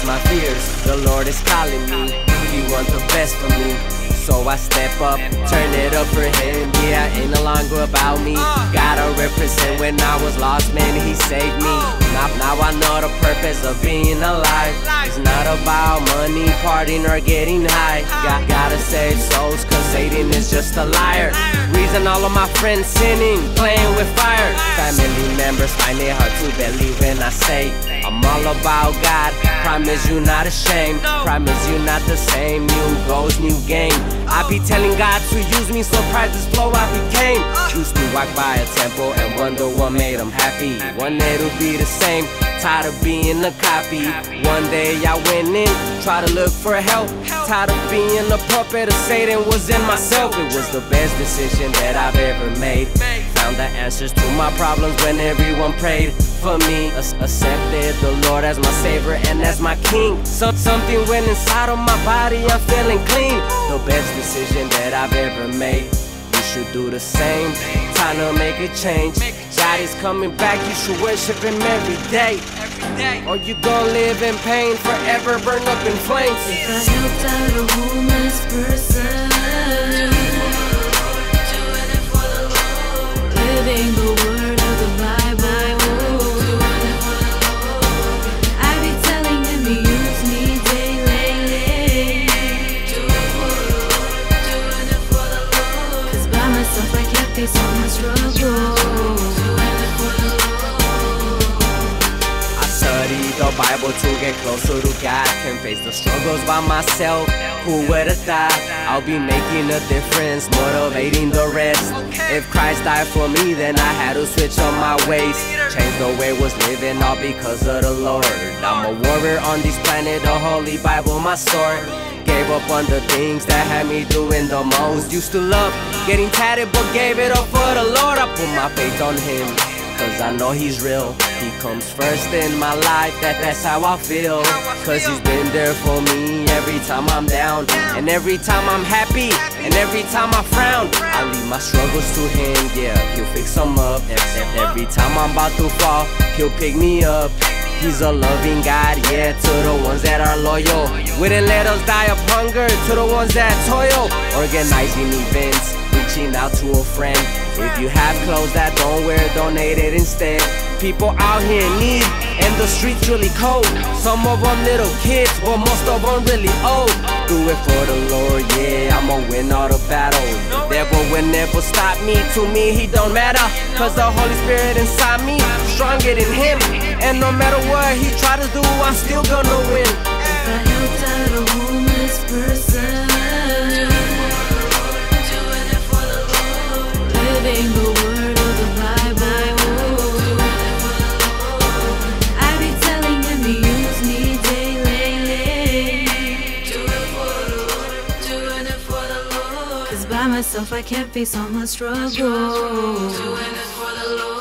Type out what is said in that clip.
my fears. The Lord is calling me, He wants the best for me. So I step up, turn it up for Him. Yeah, ain't no longer about me. Gotta represent. When I was lost, man, He saved me. Now I know the purpose of being alive. It's not about money, partying, or getting high. Gotta save souls, cause Satan is just a liar. Reason all of my friends sinning, playing with fire. Family members find it hard to believe when I say I'm all about God. Promise you not ashamed. Promise you not the same. New goals, new game. I be telling God to use me, surprised this flow I became. Used to walk by a temple and wonder what made them happy. One day it'll be the same, tired of being a copy. One day I went in, tried to look for help. Tired of being a puppet of Satan, was in myself. It was the best decision that I've ever made. Found the answers to my problems when everyone prayed for me. Accepted the Lord as my Savior and as my King. Something went inside of my body, I'm feeling clean. The best decision that I've ever made. You should do the same. Time to make a change. God is coming back, you should worship Him every day. Or you gon' live in pain, forever burn up in flames. If I helped out a homeless person, living the word of the Bible, I be telling Him to use me daily. Cause by myself I can't face all my struggle. The Bible to get closer to God. Can face the struggles by myself, who would've thought? I'll be making a difference, motivating the rest. If Christ died for me, then I had to switch on my ways. Change the way I was living, all because of the Lord. I'm a warrior on this planet, the Holy Bible my sword. Gave up on the things that had me doing the most. Used to love getting tatted, but gave it up for the Lord. I put my faith on Him, cause I know He's real. He comes first in my life, that's how I feel. Cause He's been there for me every time I'm down, and every time I'm happy, and every time I frown. I leave my struggles to Him, yeah, He'll fix them up. Every time I'm about to fall, He'll pick me up. He's a loving God, yeah, to the ones that are loyal. Wouldn't let us die of hunger, to the ones that toil. Organizing events, reaching out to a friend. If you have clothes that don't wear, donate it instead. People out here in need, and the streets really cold. Some of them little kids, but most of them really old. Do it for the Lord, yeah, I'ma win all the battles. The devil will never stop me, to me he don't matter. Cause the Holy Spirit inside me, stronger than Him. And no matter what he try to do, I'm still gonna win. If I helped out a homeless person, living the word of the Bible, I be telling Him to use me daily. Doing it for the Lord. Cause by myself I can't face all my struggles. Doing it for the Lord.